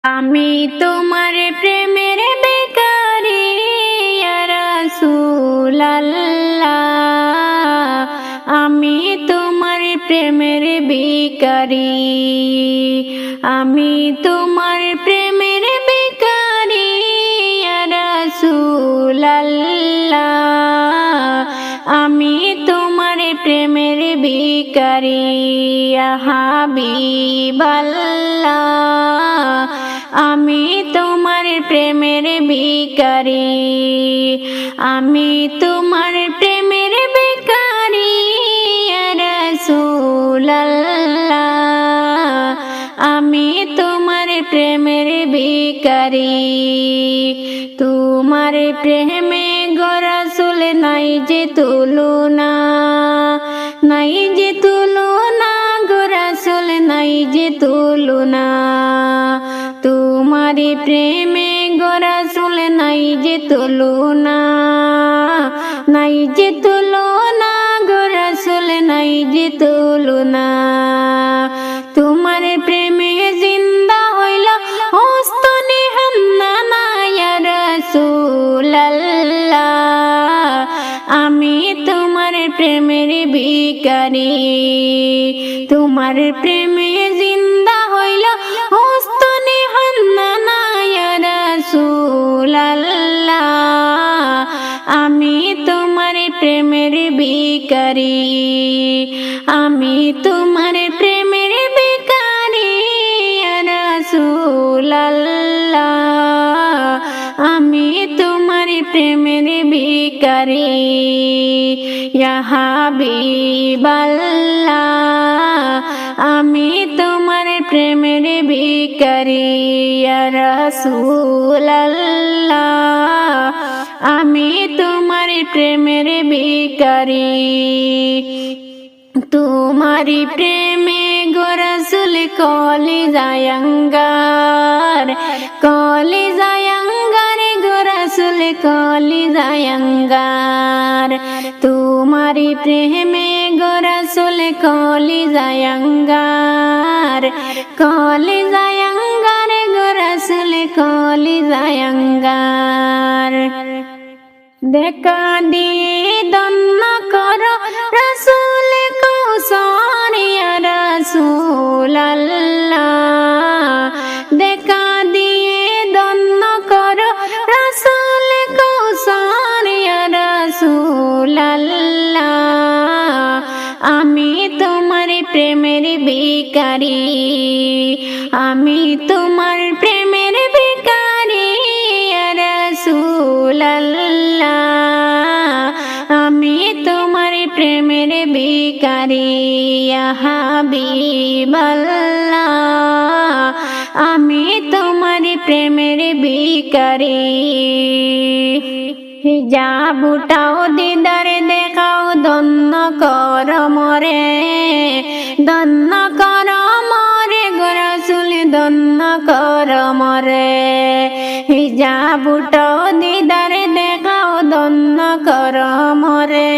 আমি তোমার প্রেমের বেকারি ইয়া রাসূলুল্লাহ, আমি তোমার প্রেমের বেকারি, আমি তোমার প্রেমের বেকারি ইয়া রাসূলুল্লাহ, আমি তোমার প্রেমের বেকারি ইয়া হাবিবাল্লাহ, আমি তোমার প্রেমের ভিখারি, আমি তোমার প্রেমের ভিখারি ইয়া রাসূলুল্লাহ, আমি তোমার প্রেমের ভিখারি। তোমার প্রেমে গো রাসূল নাই যে তুলনা, নাই যে তুলনা গো রাসূল নাই যে তুলনা, তোমার প্রেমে গো রাসূল নাই যে তুলনা, নাই যে তুলনা গো রাসূল নাই যে তুলনা। তোমার প্রেমে জিন্দা হইল হস্ত নিহান্না ইয়া রাসূলুল্লাহ, আমি তোমার প্রেমের ভিখারি, তোমার প্রেমে জিন্দা হইল হস্ত নিহান্না ইয়া রাসূলুল্লাহ, আমি তোমার প্রেমের ভিখারি, আমি তোমার প্রেমের ভিখারি ইয়া রাসূলুল্লাহ, আমি তোমার প্রেমের ভিখারি ইয়া হাবিবাল্লাহ, আমি তোমার প্রেমের ভিখারি ইয়া রাসূলুল্লাহ, আমি তোমার প্রেমের ভিখারি। তোমারি প্রেমে গো রাসূল কলিজায় আঙ্গার, কলিজায় আঙ্গার গো রাসূল কলিজায় আঙ্গার, তোমারি প্রেমে গো রাসূল কলিজায় আঙ্গার, কলিজায় আঙ্গার গো রাসূল কলিজায় আঙ্গার। দেখা দিয়ে দন্ন করো রাসূল কৌসর ইয়া রাসূলুল্লাহ, দেখা দিয়ে দন্ন করো রাসূল কৌসর ইয়া রাসূলুল্লাহ, আমি তোমার প্রেমের ভিখারি, আমি তোমার প্রেমের ভিখারি ইয়া রাসূলুল্লাহ, আমি তোমার প্রেমের ভিখারি ইয়া হাবিবাল্লাহ, আমি তোমার প্রেমের ভিখারি। হিজাব উঠাও দিদার দেখাও ধন্য কর মরে, ধন্য কর মরে গো রাসূল ধন্য কর মরে, হিজাব উঠাও দিদার দেখাও ধন্য কর মরে,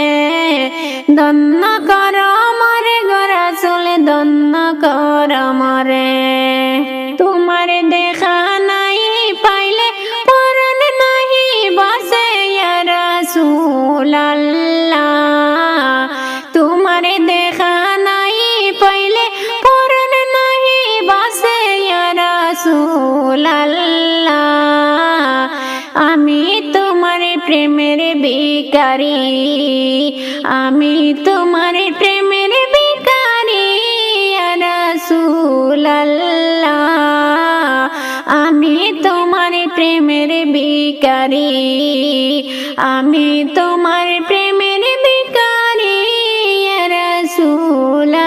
ধন্য কর মরে গো রাসূল ধন্য কর মরে। তোমার দেখা নাই পাইলে পরাণ নাহি বাসে ইয়া রাসূলুল্লাহ, তোমার দেখা নাই পাইলে পরাণ নাহি বাসে ইয়া রাসূলুল্লাহ, আমি তোমার প্রেমের ভিখারি, আমি তোমার প্রেমের ভিখারি ইয়া রাসূলুল্লাহ, আমি তোমার প্রেমের ভিখারি, আমি তোমার প্রেমের ভিখারি ইয়া রাসূলুল্লাহ,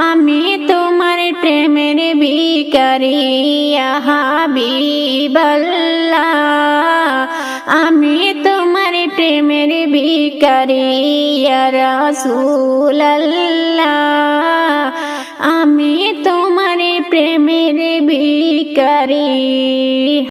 আমি তোমার প্রেমের ভিখারি ইয়া হাবিবাল্লাহ, আমি তোমার প্রেমের ভিখারি ইয়া রাসূলুল্লাহ, আমি তোমার প্রেমের ভিখারি।